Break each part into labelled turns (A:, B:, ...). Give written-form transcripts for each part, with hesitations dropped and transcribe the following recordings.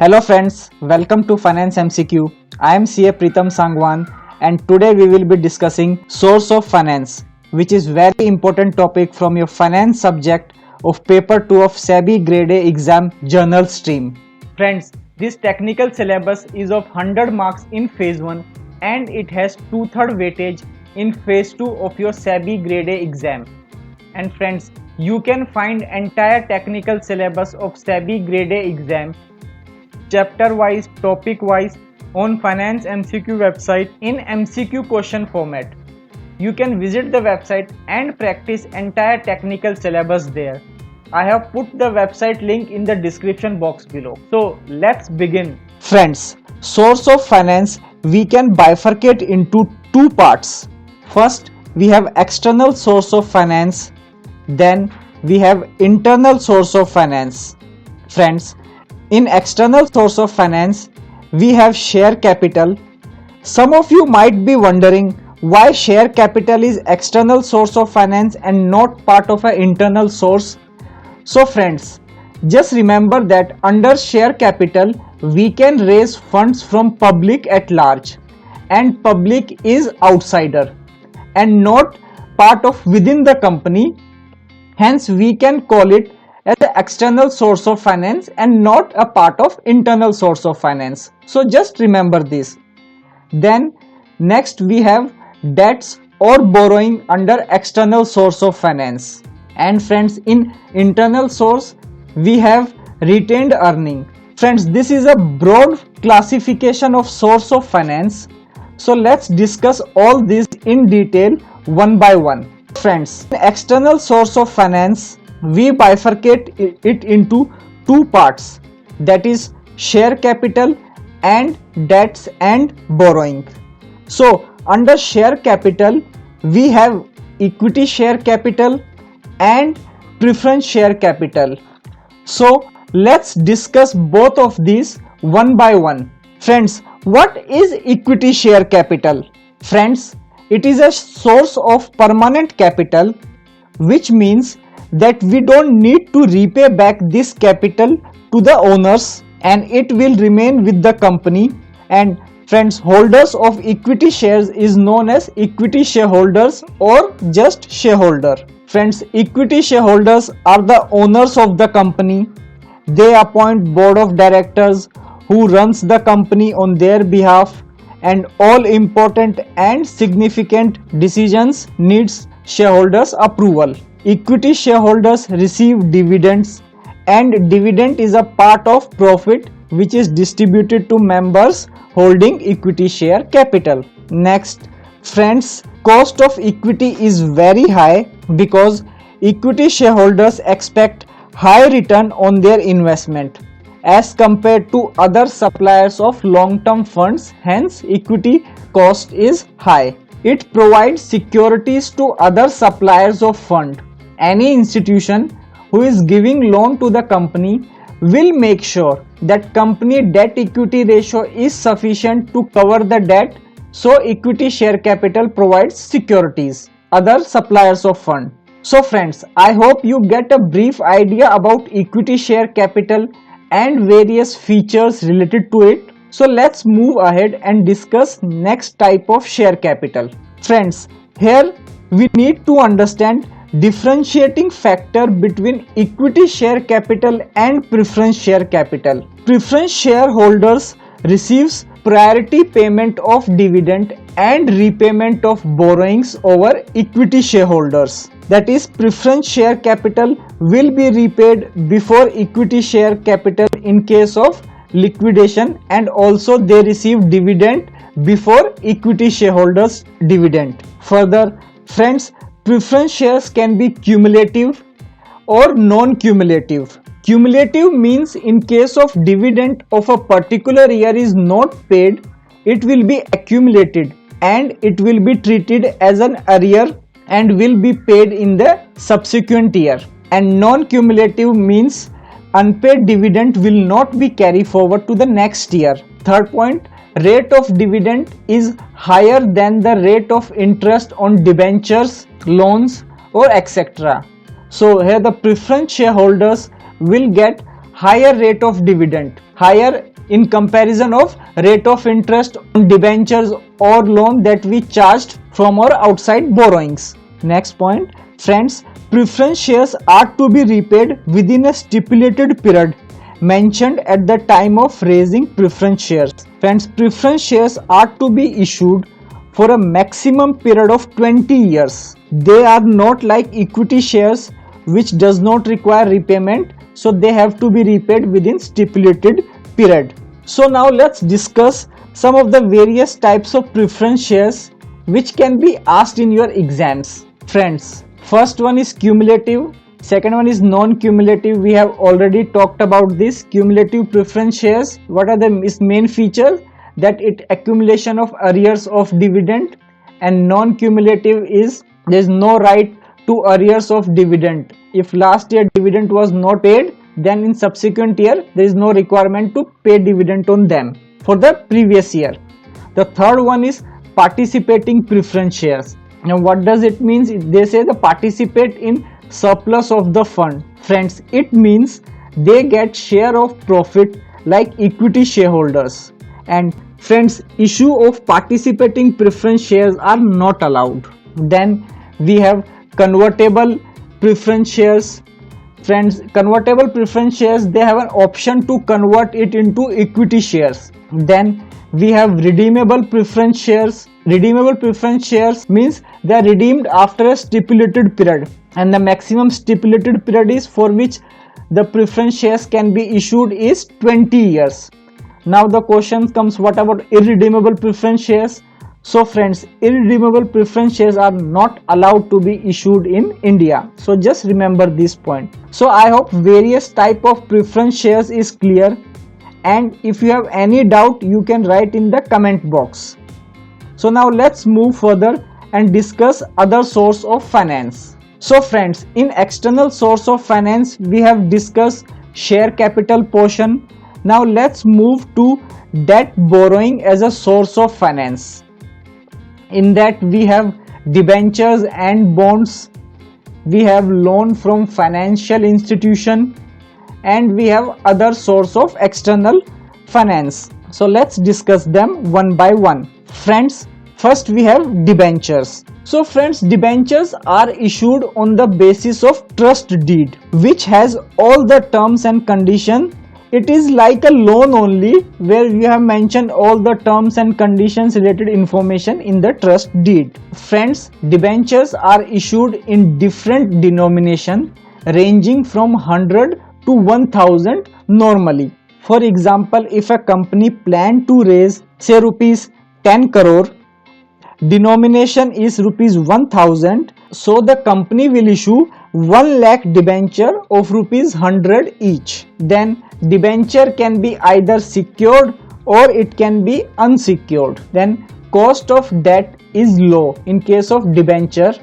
A: Hello friends, welcome to Finance MCQ. I am CA Pritam Sangwan and today we will be discussing source of finance, which is very important topic from your finance subject of paper 2 of SEBI grade A exam journal stream. Friends, this technical syllabus is of 100 marks in phase 1 and it has 2/3 weightage in phase 2 of your SEBI grade A exam. And friends, you can find entire technical syllabus of SEBI grade A exam chapter wise, topic wise on Finance MCQ website in MCQ question format. You can visit the website and practice entire technical syllabus there. I have put the website link in the description box below. So let's begin. Friends, source of finance we can bifurcate into two parts. First, we have external source of finance. Then we have internal source of finance. Friends, in external source of finance, we have share capital. Some of you might be wondering why share capital is external source of finance and not part of an internal source. So friends, just remember that under share capital, we can raise funds from public at large, and public is outsider and not part of within the company. Hence, we can call it as an external source of finance and not a part of internal source of finance. So just remember this. Then next we have debts or borrowing under external source of finance. And friends, in internal source we have retained earning. Friends, this is a broad classification of source of finance. So let's discuss all these in detail one by one. Friends, in external source of finance we bifurcate it into two parts, that is share capital and debts and borrowing. So under share capital we have equity share capital and preference share capital. So let's discuss both of these one by one. Friends, what is equity share capital? Friends, it is a source of permanent capital, which means that we don't need to repay back this capital to the owners and it will remain with the company. And friends, holders of equity shares is known as equity shareholders or just shareholder. Friends, equity shareholders are the owners of the company. They appoint board of directors who runs the company on their behalf, and all important and significant decisions needs shareholders approval. Equity shareholders receive dividends, and dividend is a part of profit which is distributed to members holding equity share capital. Next, friends, cost of equity is very high because equity shareholders expect high return on their investment as compared to other suppliers of long-term funds. Hence, equity cost is high. It provides securities to other suppliers of fund. Any institution who is giving loan to the company will make sure that company debt equity ratio is sufficient to cover the debt. So equity share capital provides securities other suppliers of fund. So friends, I hope you get a brief idea about equity share capital and various features related to it. So let's move ahead and discuss next type of share capital. Friends, here we need to understand differentiating factor between equity share capital and preference share capital. Preference shareholders receives priority payment of dividend and repayment of borrowings over equity shareholders. That is, preference share capital will be repaid before equity share capital in case of liquidation, and also they receive dividend before equity shareholders dividend. Further, friends, preference shares can be cumulative or non-cumulative. Cumulative means in case of dividend of a particular year is not paid, it will be accumulated and it will be treated as an arrear and will be paid in the subsequent year. And non-cumulative means unpaid dividend will not be carried forward to the next year. Third point, rate of dividend is higher than the rate of interest on debentures, loans or etc. So here the preference shareholders will get higher rate of dividend, higher in comparison of rate of interest on debentures or loan that we charged from our outside borrowings. Next point, friends, preference shares are to be repaid within a stipulated period mentioned at the time of raising preference shares. Friends, preference shares are to be issued for a maximum period of 20 years. They are not like equity shares which does not require repayment, so they have to be repaid within stipulated period. So now let's discuss some of the various types of preference shares which can be asked in your exams. Friends, first one is cumulative, second one is non-cumulative. We have already talked about this. Cumulative preference shares, what are the main features? That it accumulation of arrears of dividend, and non-cumulative is there is no right to arrears of dividend. If last year dividend was not paid, then in subsequent year there is no requirement to pay dividend on them for the previous year. The third one is participating preference shares. Now what does it mean? They say the participate in surplus of the fund. Friends, it means they get share of profit like equity shareholders. And friends, issue of participating preference shares are not allowed. Then we have convertible preference shares. Friends, convertible preference shares, they have an option to convert it into equity shares. Then we have redeemable preference shares. Redeemable preference shares means they are redeemed after a stipulated period, and the maximum stipulated period is for which the preference shares can be issued is 20 years. Now the question comes, what about irredeemable preference shares? So friends, irredeemable preference shares are not allowed to be issued in India. So just remember this point. So I hope various type of preference shares is clear, and if you have any doubt you can write in the comment box. So now let's move further and discuss other source of finance. So friends, in external source of finance we have discussed share capital portion. Now let's move to debt borrowing as a source of finance. In that we have debentures and bonds, we have loan from financial institution, and we have other source of external finance. So let's discuss them one by one. Friends, first we have debentures. So friends, debentures are issued on the basis of trust deed, which has all the terms and conditions. It is like a loan only, where you have mentioned all the terms and conditions related information in the trust deed. Friends, debentures are issued in different denomination ranging from 100 to 1000 normally. For example, if a company plan to raise say rupees 10 crore, denomination is rupees 1000, so the company will issue 1 lakh debenture of rupees 100 each. Then debenture can be either secured or it can be unsecured. Then cost of debt is low in case of debenture.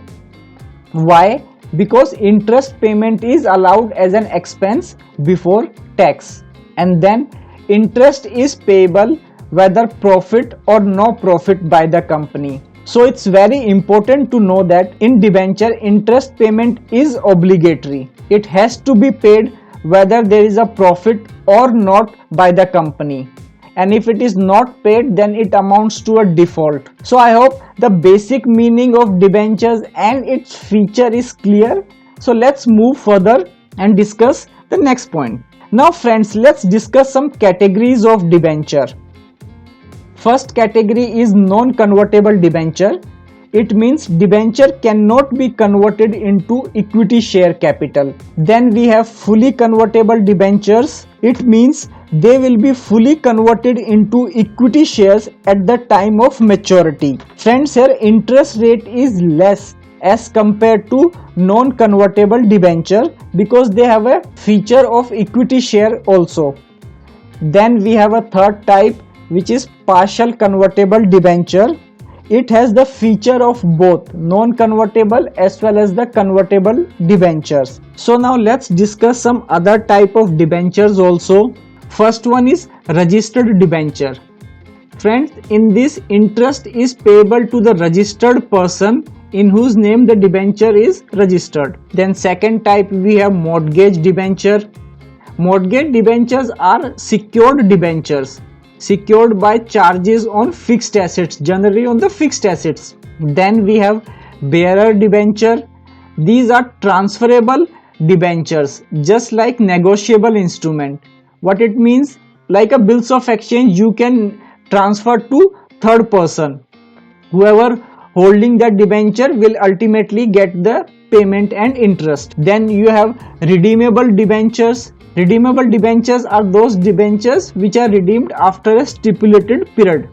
A: Why? Because interest payment is allowed as an expense before tax, and then interest is payable whether profit or no profit by the company. So it's very important to know that in debenture interest payment is obligatory. It has to be paid whether there is a profit or not by the company, and if it is not paid then it amounts to a default. So I hope the basic meaning of debentures and its feature is clear. So let's move further and discuss the next point. Now friends, let's discuss some categories of debenture. First category is non-convertible debenture. It means debenture cannot be converted into equity share capital. Then we have fully convertible debentures. It means they will be fully converted into equity shares at the time of maturity. Friends, here interest rate is less as compared to non-convertible debenture because they have a feature of equity share also. Then we have a third type, which is partial convertible debenture. It has the feature of both non-convertible as well as the convertible debentures. So now let's discuss some other type of debentures also. First one is registered debenture. Friends, in this interest is payable to the registered person in whose name the debenture is registered. Then second type we have mortgage debenture. Mortgage debentures are secured debentures, secured by charges on fixed assets, generally on the fixed assets. Then we have bearer debenture. These are transferable debentures, just like negotiable instrument. What it means, like a bills of exchange, you can transfer to third person. Whoever holding that debenture will ultimately get the payment and interest. Then you have redeemable debentures. Redeemable debentures are those debentures which are redeemed after a stipulated period.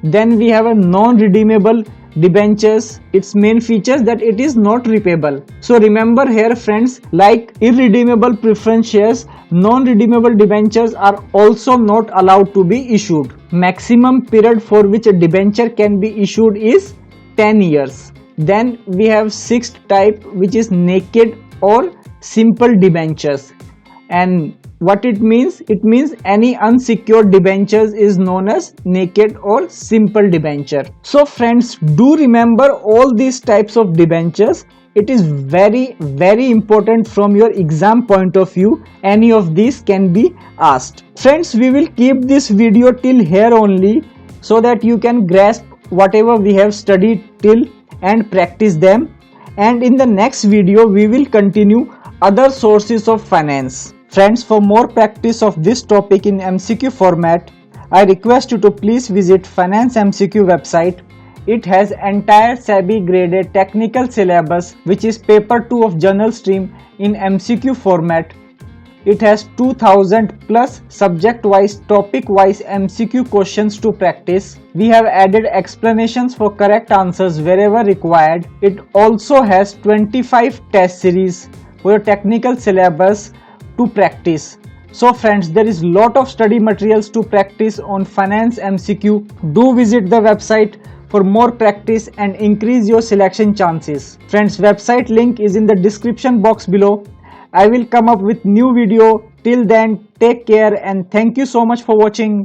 A: Then we have a non-redeemable debentures. Its main features that it is not repayable. So remember here friends, like irredeemable preference shares, non-redeemable debentures are also not allowed to be issued. Maximum period for which a debenture can be issued is 10 years. Then we have sixth type, which is naked or simple debentures. And what it means any unsecured debentures is known as naked or simple debenture. So friends, do remember all these types of debentures. It is very important from your exam point of view. Any of these can be asked. Friends, we will keep this video till here only, so that you can grasp whatever we have studied till and practice them. And in the next video we will continue other sources of finance. Friends, for more practice of this topic in MCQ format, I request you to please visit Finance MCQ website. It has entire SEBI graded technical syllabus, which is paper 2 of general stream in MCQ format. It has 2000 plus subject wise, topic wise MCQ questions to practice. We have added explanations for correct answers wherever required. It also has 25 test series for your technical syllabus to practice. So friends, there is lot of study materials to practice on Finance MCQ. Do visit the website for more practice and increase your selection chances. Friends, website link is in the description box below. I will come up with new video. Till then, take care and thank you so much for watching.